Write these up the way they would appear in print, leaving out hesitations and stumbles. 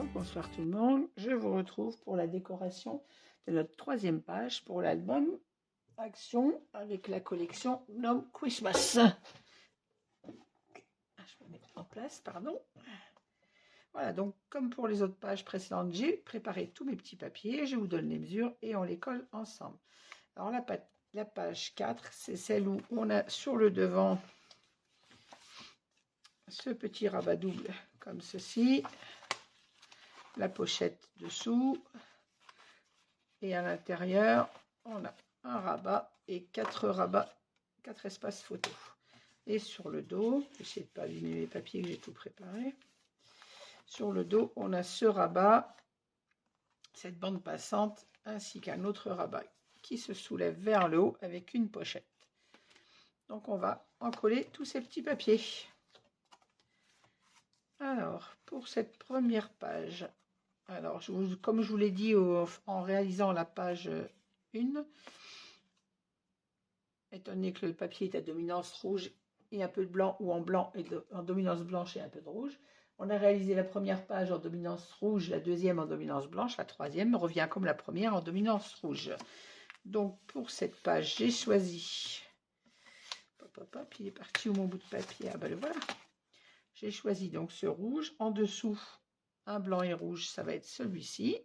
Bonsoir tout le monde, je vous retrouve pour la décoration de notre troisième page pour l'album Action avec la collection Gnome Christmas. Je me mets en place, pardon. Voilà, donc comme pour les autres pages précédentes, j'ai préparé tous mes petits papiers, je vous donne les mesures et on les colle ensemble. Alors la page 4, c'est celle où on a sur le devant ce petit rabat double comme ceci, la pochette dessous, et à l'intérieur on a un rabat et 4 rabats, 4 espaces photo. Et sur le dos, j'essaie de ne pas abîmer mes papiers que j'ai tout préparé. Sur le dos, on a ce rabat, cette bande passante, ainsi qu'un autre rabat qui se soulève vers le haut avec une pochette. Donc on va en coller tous ces petits papiers. Alors, pour cette première page, alors comme je vous l'ai dit en réalisant la page 1, étant donné que le papier est à dominance rouge et un peu de blanc, ou en blanc et en dominance blanche et un peu de rouge, on a réalisé la première page en dominance rouge, la deuxième en dominance blanche, la troisième revient comme la première en dominance rouge. Donc pour cette page, j'ai choisi, hop, il est parti où mon bout de papier? Ah ben le voilà. J'ai choisi donc ce rouge. En dessous, un blanc et rouge, ça va être celui-ci.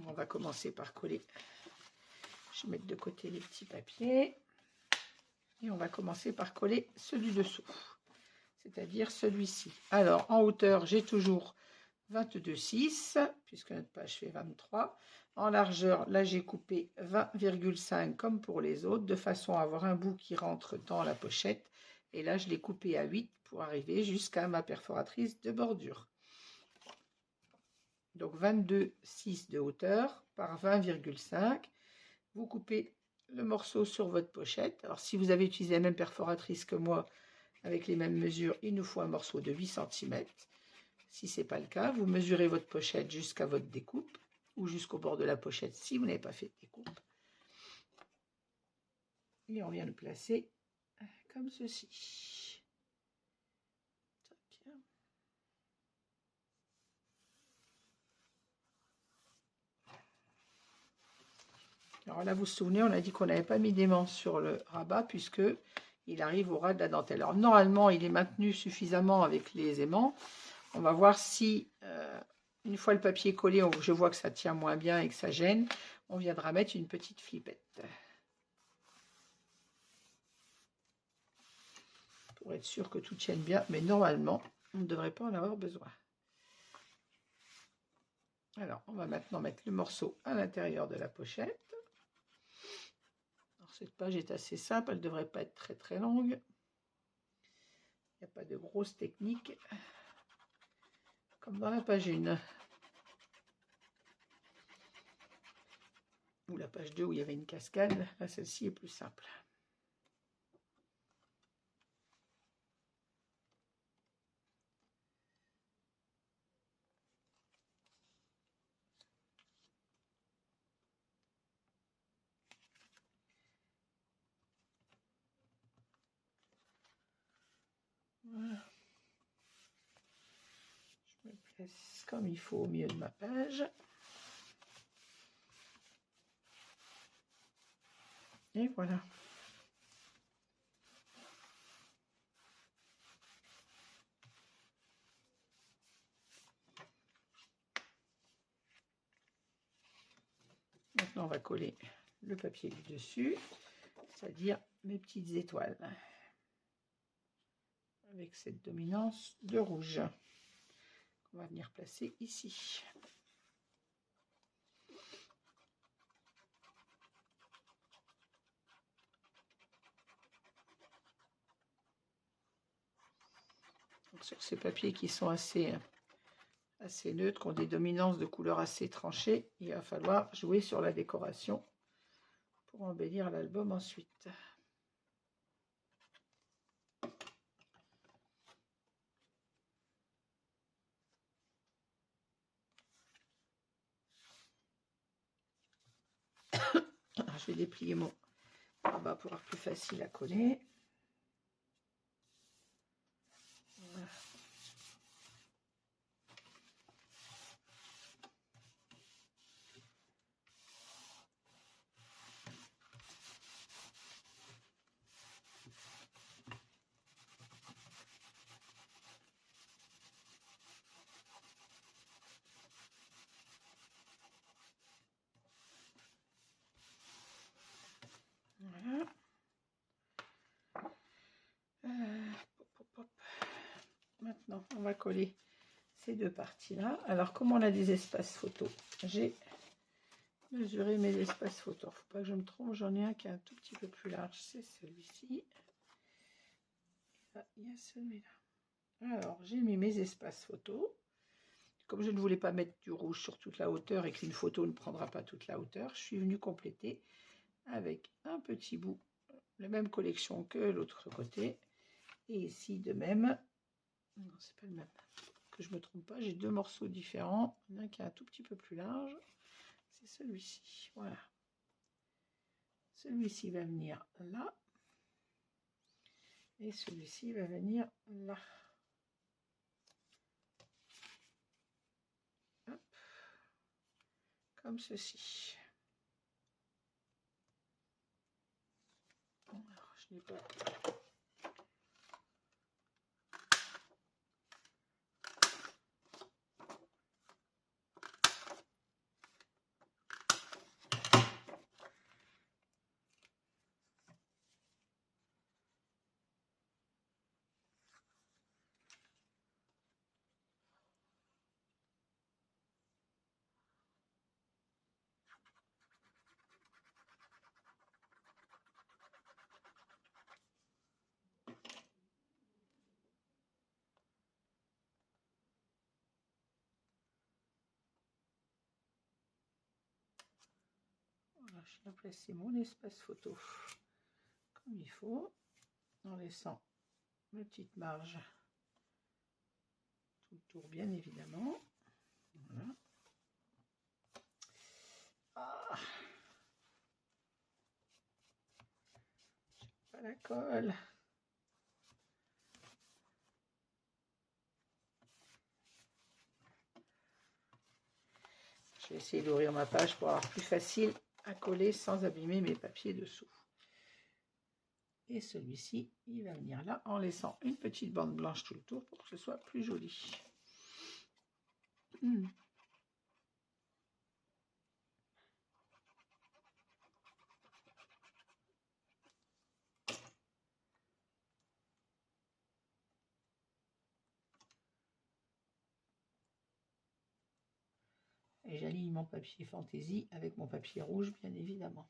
On va commencer par coller. Je vais mettre de côté les petits papiers. Et on va commencer par coller celui dessous, c'est-à-dire celui-ci. Alors, en hauteur, j'ai toujours 22,6, puisque notre page fait 23. En largeur, là, j'ai coupé 20,5 comme pour les autres, de façon à avoir un bout qui rentre dans la pochette. Et là, je l'ai coupé à 8 pour arriver jusqu'à ma perforatrice de bordure. Donc, 22,6 de hauteur par 20,5. Vous coupez le morceau sur votre pochette. Alors, si vous avez utilisé la même perforatrice que moi, avec les mêmes mesures, il nous faut un morceau de 8 cm. Si ce n'est pas le cas, vous mesurez votre pochette jusqu'à votre découpe ou jusqu'au bord de la pochette si vous n'avez pas fait de découpe. Et on vient le placer comme ceci. Alors là, vous vous souvenez, on a dit qu'on n'avait pas mis d'aimant sur le rabat puisque il arrive au ras de la dentelle. Alors normalement, il est maintenu suffisamment avec les aimants. On va voir si, une fois le papier collé, je vois que ça tient moins bien et que ça gêne, on viendra mettre une petite flippette. Pour être sûr que tout tienne bien, mais normalement, on ne devrait pas en avoir besoin. Alors, on va maintenant mettre le morceau à l'intérieur de la pochette. Alors, cette page est assez simple, elle ne devrait pas être très très longue. Il n'y a pas de grosse technique, comme dans la page 1. Ou la page 2 où il y avait une cascade. Là, celle-ci est plus simple. Voilà. Je me place comme il faut au milieu de ma page. Et voilà. Maintenant, on va coller le papier du dessus, c'est-à-dire mes petites étoiles, avec cette dominance de rouge. On va venir placer ici. Donc, sur ces papiers qui sont assez neutres, qui ont des dominances de couleurs assez tranchées, il va falloir jouer sur la décoration pour embellir l'album ensuite. Alors, je vais déplier mon rabat pour avoir plus facile à coller. Voilà. On va coller ces deux parties-là. Alors, comme on a des espaces photos, j'ai mesuré mes espaces photos. Il ne faut pas que je me trompe, j'en ai un qui est un tout petit peu plus large, c'est celui-ci. Là, il y a celui-là. Alors, j'ai mis mes espaces photos. Comme je ne voulais pas mettre du rouge sur toute la hauteur et qu'une photo ne prendra pas toute la hauteur, je suis venue compléter avec un petit bout, la même collection que l'autre côté. Et ici, de même, non, c'est pas le même, que je ne me trompe pas, j'ai deux morceaux différents. Il y en a un qui est un tout petit peu plus large, c'est celui-ci. Voilà. Celui-ci va venir là. Et celui-ci va venir là. Hop. Comme ceci. Alors, je n'ai pas... Voilà, je viens placer mon espace photo comme il faut, en laissant ma petite marge tout le tour, bien évidemment. Voilà. Ah, pas la colle. Je vais essayer d'ouvrir ma page pour avoir plus facile à coller sans abîmer mes papiers dessous. Et celui-ci, il va venir là en laissant une petite bande blanche tout le tour pour que ce soit plus joli. Et j'aligne mon papier fantaisie avec mon papier rouge, bien évidemment.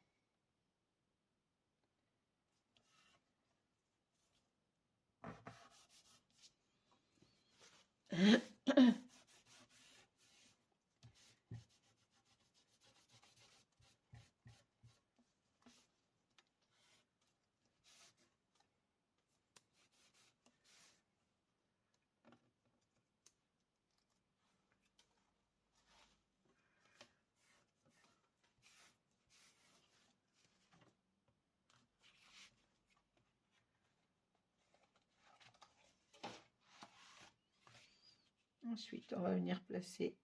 Ensuite, on va venir placer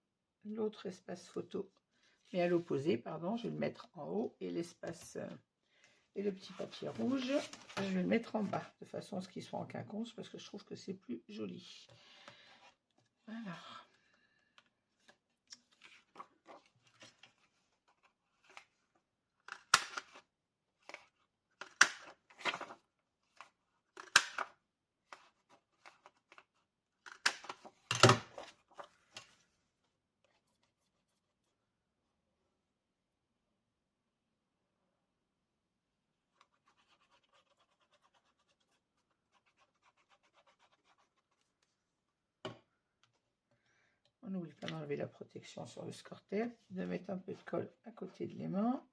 l'autre espace photo, mais à l'opposé, pardon, je vais le mettre en haut et l'espace et le petit papier rouge, je vais le mettre en bas, de façon à ce qu'il soit en quinconce, parce que je trouve que c'est plus joli. Alors. On n'oublie pas d'enlever la protection sur le scorter, de mettre un peu de colle à côté de l'aimant.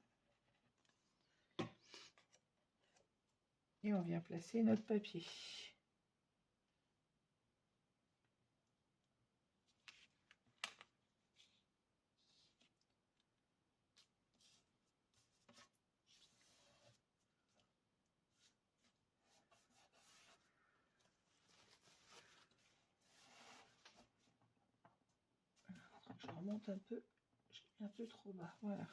Et on vient placer notre papier. Je remonte un peu, je l'ai un peu trop bas, voilà.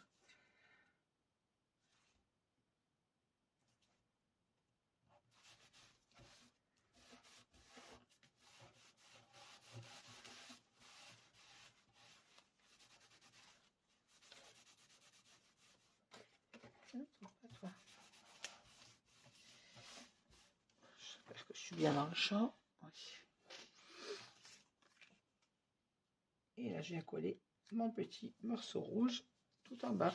Pas toi. J'espère que je suis bien dans le champ. Oui. Et là, je viens coller mon petit morceau rouge tout en bas.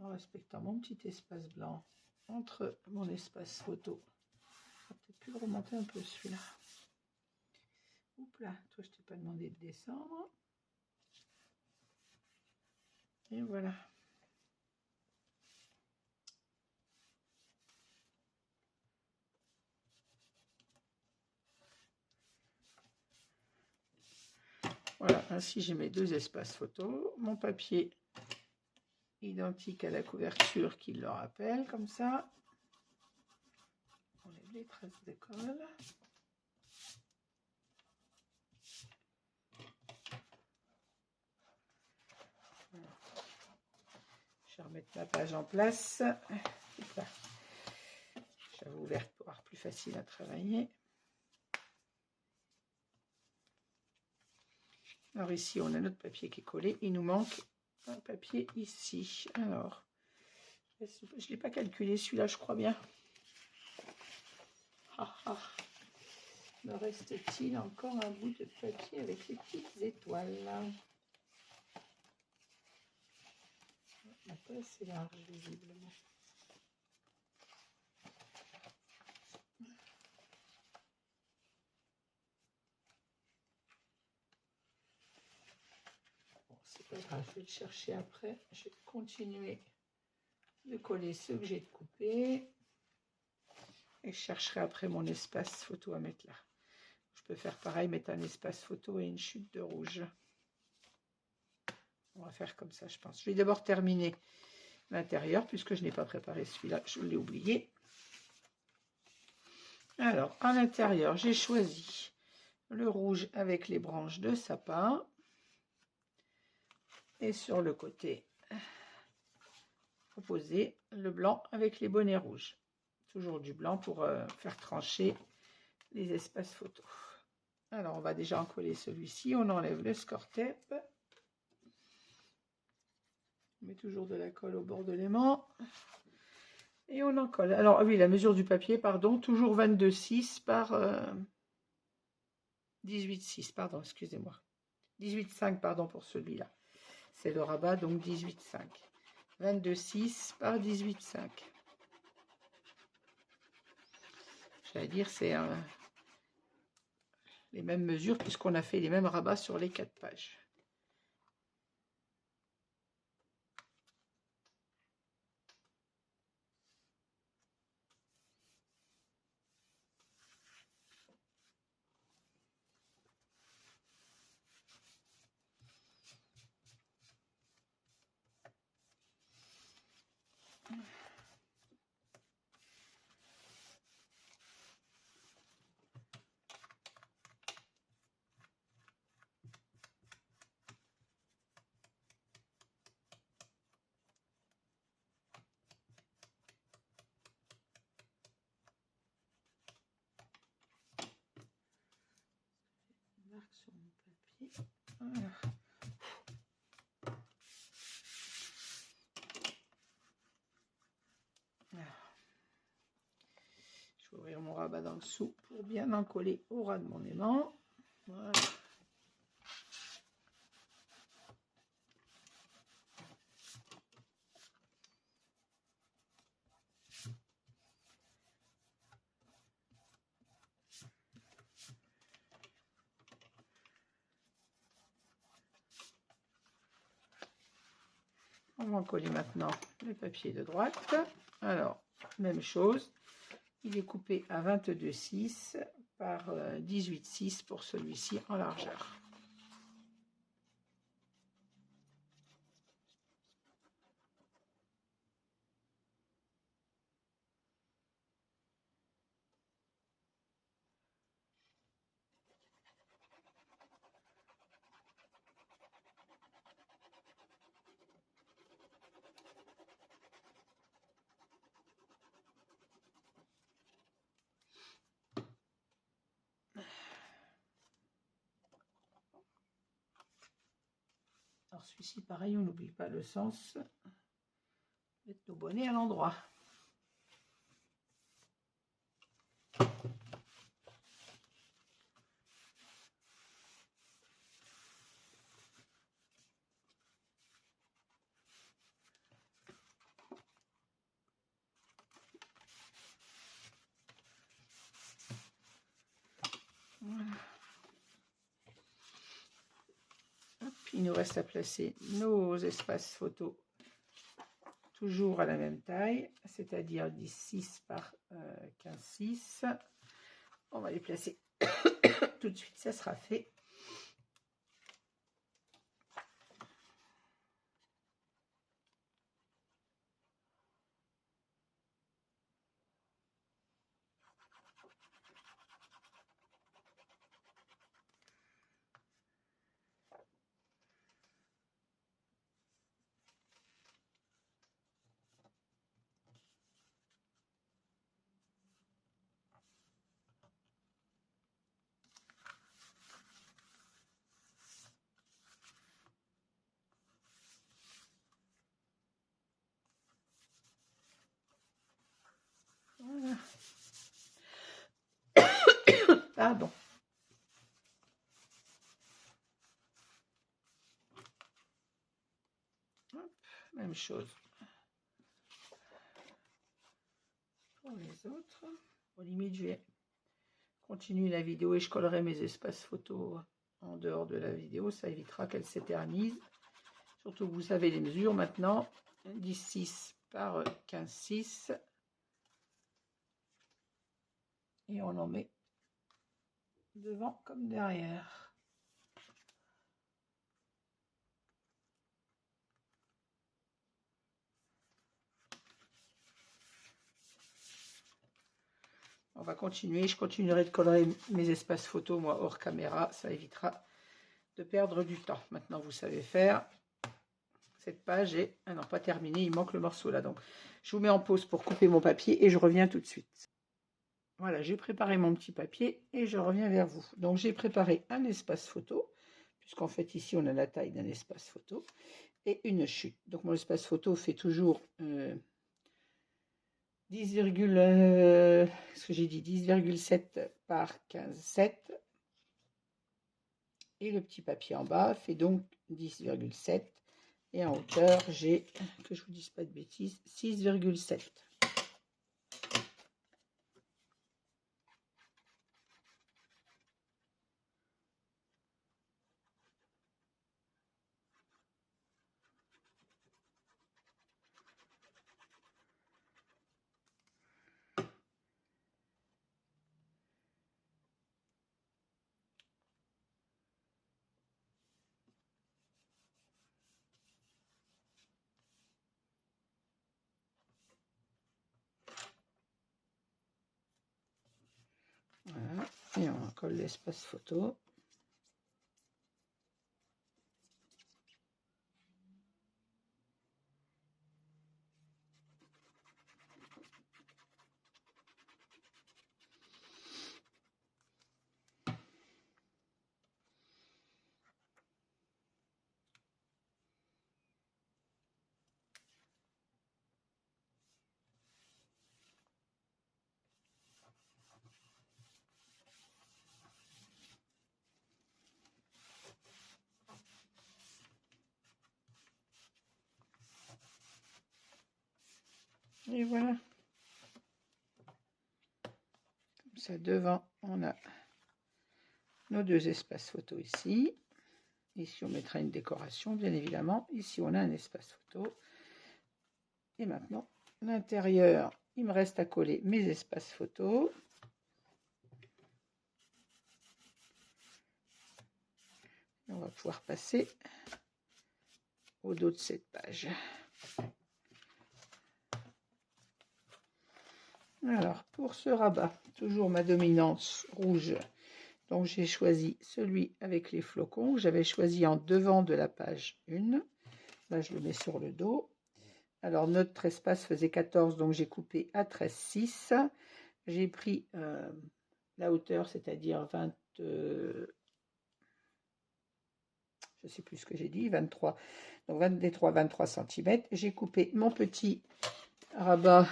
En respectant mon petit espace blanc entre mon espace photo. Je vais peut-être plus le remonter un peu celui-là. Oups là, toi je t'ai pas demandé de descendre. Et voilà. Voilà, ainsi j'ai mes deux espaces photo. Mon papier identique à la couverture qui le rappelle, comme ça. On enlève les traces de colle. Voilà. Je vais remettre ma page en place. J'avais ouverte pour avoir plus facile à travailler. Alors ici, on a notre papier qui est collé. Il nous manque un papier ici. Alors, je ne l'ai pas calculé celui-là, je crois bien. Me reste-t-il encore un bout de papier avec les petites étoiles? Pas assez large, visiblement. Bon, c'est pas grave, je vais le chercher après. Je vais continuer de coller ceux que j'ai coupés. Et je chercherai après mon espace photo à mettre là. Je peux faire pareil, mettre un espace photo et une chute de rouge. On va faire comme ça, je pense. Je vais d'abord terminer l'intérieur, puisque je n'ai pas préparé celui-là, je l'ai oublié. Alors, à l'intérieur, j'ai choisi le rouge avec les branches de sapin. Et sur le côté opposé, le blanc avec les bonnets rouges. Toujours du blanc pour faire trancher les espaces photos. Alors, on va déjà en coller celui-ci. On enlève le score tape. On met toujours de la colle au bord de l'aimant. Et on en colle. Alors, oui, la mesure du papier, pardon, toujours 22,6 par 18,6, pardon, excusez-moi. 18,5, pardon, pour celui-là. C'est le rabat, donc 18,5. 22,6 par 18,5. J'allais dire, c'est les mêmes mesures, puisqu'on a fait les mêmes rabats sur les 4 pages. Marque sur mon papier. Voilà. Je vais ouvrir mon rabat dans le dessous pour bien en coller au ras de mon aimant. Voilà. On va en coller maintenant le papier de droite. Alors, même chose. Il est coupé à 22,6 par 18,6 pour celui-ci en largeur. Alors celui-ci, pareil, on n'oublie pas le sens. Mettre nos bonnets à l'endroit. Voilà. Hop, il nous reste à placer nos espaces photos toujours à la même taille, c'est-à-dire 10,6 par 15,6. On va les placer tout de suite, ça sera fait. Voilà. Pardon. Hop, même chose pour les autres. Au limite, je vais continuer la vidéo et je collerai mes espaces photos en dehors de la vidéo. Ça évitera qu'elle s'éternise. Surtout que vous savez les mesures maintenant. 10,6 par 15,6. Et on en met devant comme derrière. On va continuer. Je continuerai de colorer mes espaces photos, moi, hors caméra. Ça évitera de perdre du temps. Maintenant, vous savez faire. Cette page est non, pas terminée. Il manque le morceau là. Donc, je vous mets en pause pour couper mon papier et je reviens tout de suite. Voilà, j'ai préparé mon petit papier et je reviens vers vous. Donc, j'ai préparé un espace photo, puisqu'en fait, ici, on a la taille d'un espace photo, et une chute. Donc, mon espace photo fait toujours 10,7 par 15,7. Et le petit papier en bas fait donc 10,7. Et en hauteur, j'ai, que je vous dise pas de bêtises, 6,7. Voilà, et on colle l'espace photo. Et voilà. Comme ça, devant, on a nos deux espaces photo ici. Ici, on mettra une décoration, bien évidemment. Ici, on a un espace photo. Et maintenant, l'intérieur, il me reste à coller mes espaces photos. Et on va pouvoir passer au dos de cette page. Alors, pour ce rabat, toujours ma dominante rouge. Donc, j'ai choisi celui avec les flocons. J'avais choisi en devant de la page 1. Là, je le mets sur le dos. Alors, notre espace faisait 14, donc j'ai coupé à 13,6. J'ai pris la hauteur, c'est-à-dire 20... je ne sais plus ce que j'ai dit, 23. Donc 23 cm. J'ai coupé mon petit rabat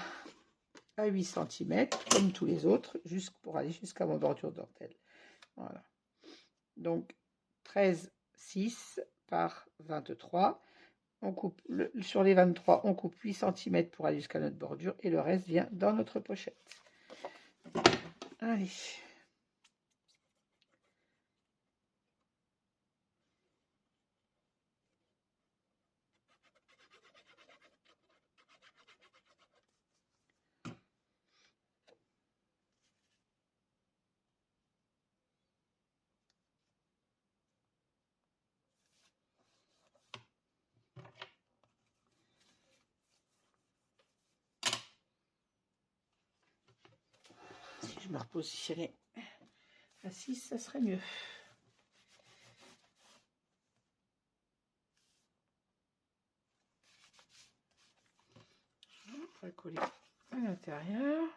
à 8 cm, comme tous les autres, pour aller jusqu'à mon bordure dentelle. Voilà. Donc 13,6 par 23. On coupe sur les 23, on coupe 8 cm pour aller jusqu'à notre bordure et le reste vient dans notre pochette. Allez. Si je me repositionnais à 6, ça serait mieux. On va coller à l'intérieur.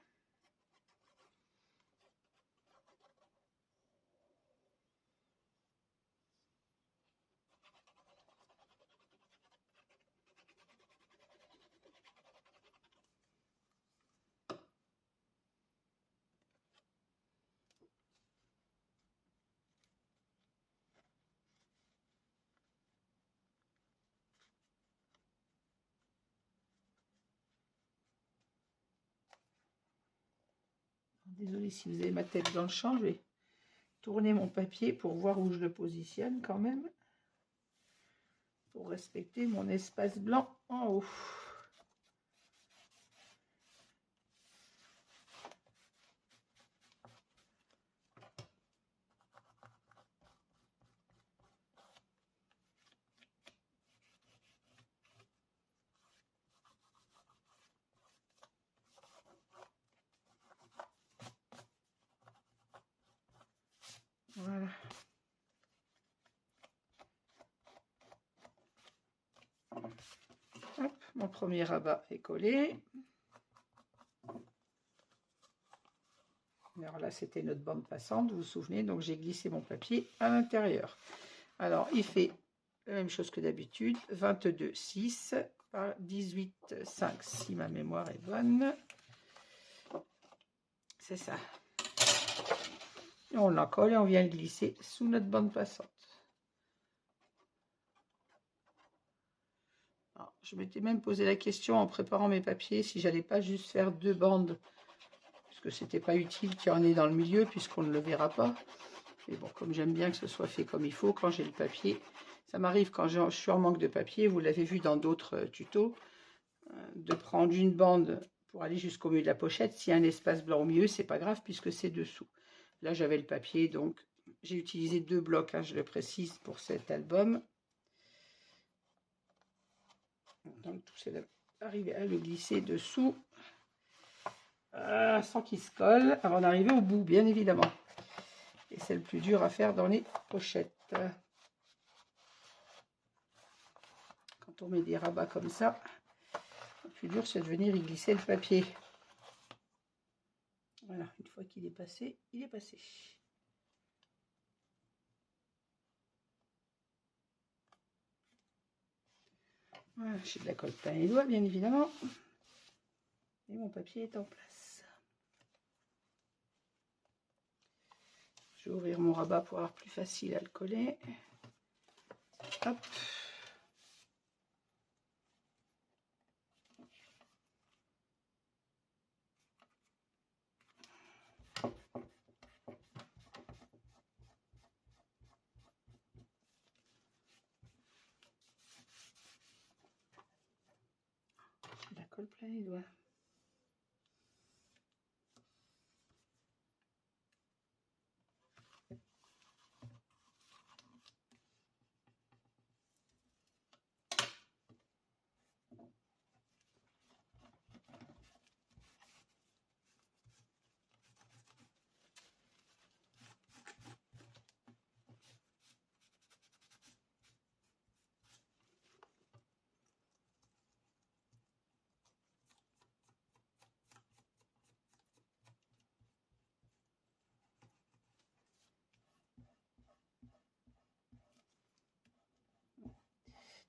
Désolée si vous avez ma tête dans le champ, je vais tourner mon papier pour voir où je le positionne quand même, pour respecter mon espace blanc en haut. Voilà. Hop, mon premier rabat est collé. Alors là, c'était notre bande passante, vous vous souvenez, donc j'ai glissé mon papier à l'intérieur. Alors, il fait la même chose que d'habitude, 22,6 par 18,5, si ma mémoire est bonne. C'est ça. Et on la colle et on vient le glisser sous notre bande passante. Alors, je m'étais même posé la question en préparant mes papiers si j'allais pas juste faire 2 bandes, puisque c'était pas utile qu'il y en ait dans le milieu puisqu'on ne le verra pas. Mais bon, comme j'aime bien que ce soit fait comme il faut, quand j'ai le papier, ça m'arrive quand je suis en manque de papier, vous l'avez vu dans d'autres tutos, de prendre une bande pour aller jusqu'au milieu de la pochette. S'il y a un espace blanc au milieu, c'est pas grave puisque c'est dessous. Là, j'avais le papier, donc j'ai utilisé 2 blocs, hein, je le précise, pour cet album. Donc, tout c'est d'arriver à le glisser dessous sans qu'il se colle avant d'arriver au bout, bien évidemment. Et c'est le plus dur à faire dans les pochettes. Quand on met des rabats comme ça, le plus dur c'est de venir y glisser le papier. Voilà, une fois qu'il est passé, il est passé. Voilà, j'ai de la colle plein les doigts, bien évidemment. Et mon papier est en place. Je vais ouvrir mon rabat pour avoir plus facile à le coller. Hop. J'ai de la colle plein les doigts.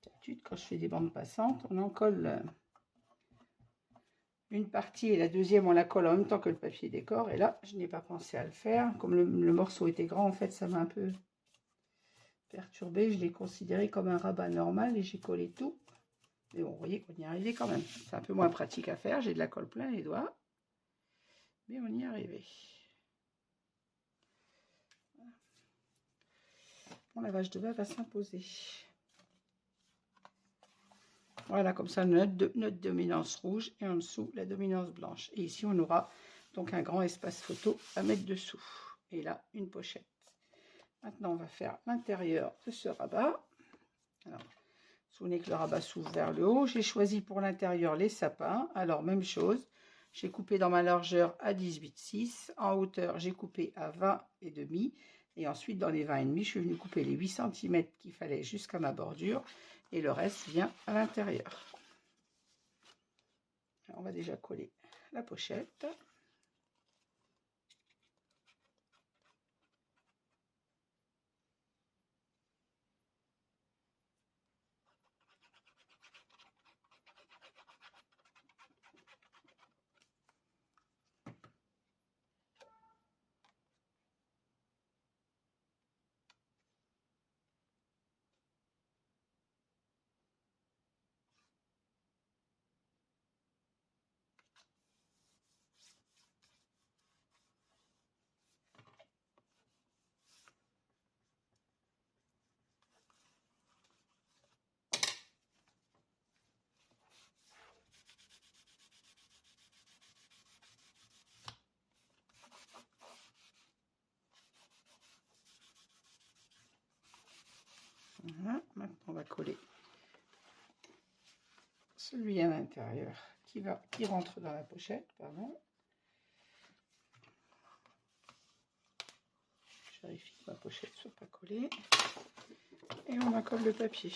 D'habitude, quand je fais des bandes passantes, on en colle une partie et la deuxième, on la colle en même temps que le papier décor. Et là, je n'ai pas pensé à le faire. Comme le morceau était grand, en fait, ça m'a un peu perturbé. Je l'ai considéré comme un rabat normal et j'ai collé tout. Mais bon, vous voyez qu'on y est arrivé quand même. C'est un peu moins pratique à faire. J'ai de la colle plein les doigts. Mais on y est arrivé. Mon lavage de bas va s'imposer. Voilà, comme ça, notre dominance rouge et en dessous, la dominance blanche. Et ici, on aura donc un grand espace photo à mettre dessous. Et là, une pochette. Maintenant, on va faire l'intérieur de ce rabat. Alors, souvenez que le rabat s'ouvre vers le haut. J'ai choisi pour l'intérieur les sapins. Alors, même chose. J'ai coupé dans ma largeur à 18,6. En hauteur, j'ai coupé à 20,5. Et ensuite, dans les 20,5, je suis venue couper les 8 cm qu'il fallait jusqu'à ma bordure. Et le reste vient à l'intérieur. On va déjà coller la pochette. Voilà, maintenant on va coller celui à l'intérieur qui rentre dans la pochette, pardon. Je vérifie que ma pochette soit pas collée. Et on accorde le papier.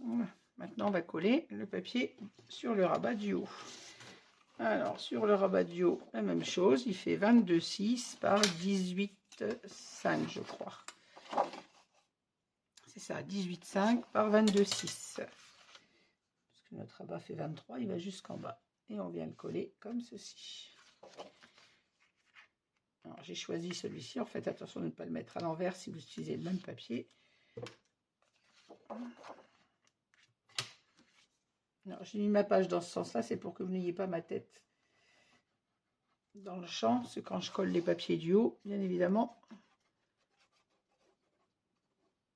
Voilà. Maintenant, on va coller le papier sur le rabat du haut. Alors, sur le rabat du haut, la même chose. Il fait 22,6 par 18,5, je crois. C'est ça, 18,5 par 22,6. Parce que notre rabat fait 23, il va jusqu'en bas. Et on vient le coller comme ceci. Alors, j'ai choisi celui-ci. En fait, attention de ne pas le mettre à l'envers si vous utilisez le même papier. J'ai mis ma page dans ce sens-là, c'est pour que vous n'ayez pas ma tête dans le champ. Parce que quand je colle les papiers du haut, bien évidemment,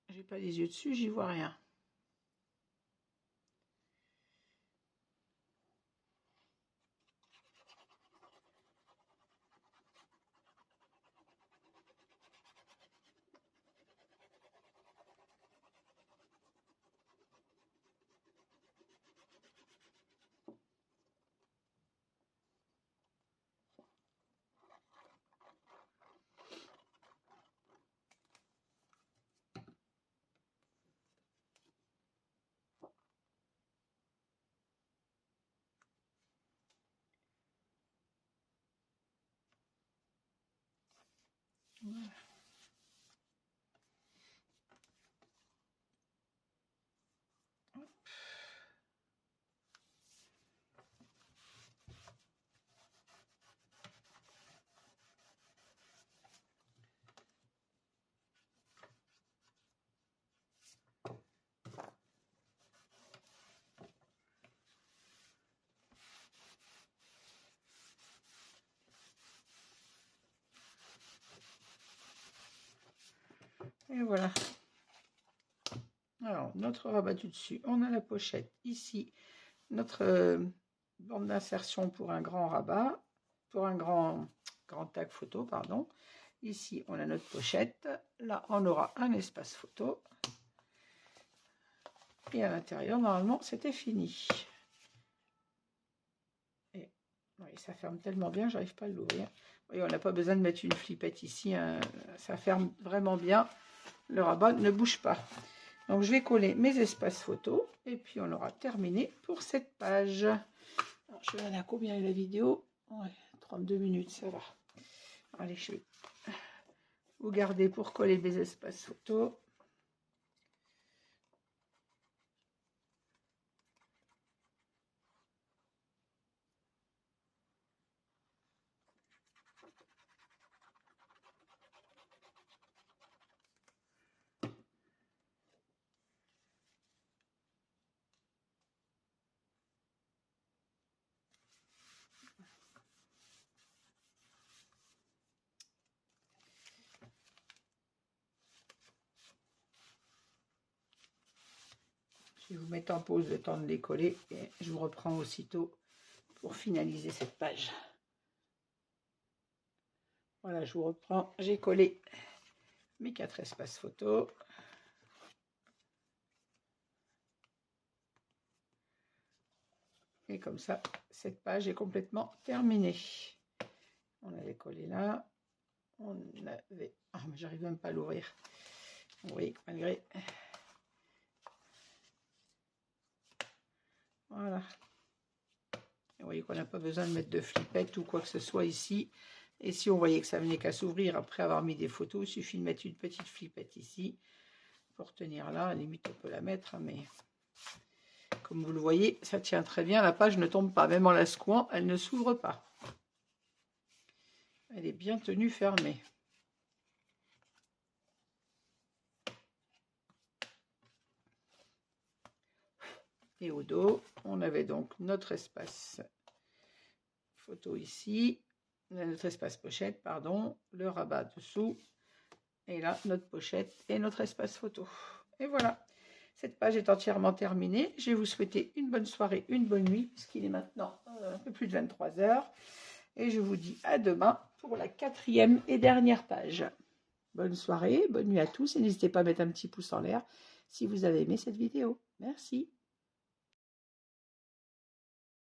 j'ai pas les yeux dessus, j'y vois rien. Voilà. Et voilà. Alors, notre rabat du dessus, on a la pochette ici, notre bande d'insertion pour un grand rabat, pour un grand tag photo, pardon. Ici, on a notre pochette. Là, on aura un espace photo. Et à l'intérieur, normalement, c'était fini. Et oui, ça ferme tellement bien, j'arrive pas à l'ouvrir. Oui, on n'a pas besoin de mettre une flippette ici, hein. Ça ferme vraiment bien. Le rabat ne bouge pas. Donc, je vais coller mes espaces photos. Et puis, on aura terminé pour cette page. Alors, je vais à combien est la vidéo? Ouais, 32 minutes, ça va. Allez, je vais vous garder pour coller mes espaces photos. Je vais vous mettre en pause le temps de les coller et je vous reprends aussitôt pour finaliser cette page. Voilà, je vous reprends. J'ai collé mes 4 espaces photos. Et comme ça, cette page est complètement terminée. On avait collé là. On avait... Ah, mais j'arrive même pas à l'ouvrir. Vous voyez que malgré... Voilà. Et vous voyez qu'on n'a pas besoin de mettre de flippette ou quoi que ce soit ici. Et si on voyait que ça venait qu'à s'ouvrir après avoir mis des photos, il suffit de mettre une petite flippette ici pour tenir là. À la limite, on peut la mettre, mais comme vous le voyez, ça tient très bien. La page ne tombe pas, même en la secouant, elle ne s'ouvre pas. Elle est bien tenue fermée. Et au dos, on avait donc notre espace photo ici, notre espace pochette, pardon, le rabat dessous, et là, notre pochette et notre espace photo. Et voilà, cette page est entièrement terminée. Je vais vous souhaiter une bonne soirée, une bonne nuit, puisqu'il est maintenant un peu plus de 23 h. Et je vous dis à demain pour la 4e et dernière page. Bonne soirée, bonne nuit à tous, et n'hésitez pas à mettre un petit pouce en l'air si vous avez aimé cette vidéo. Merci.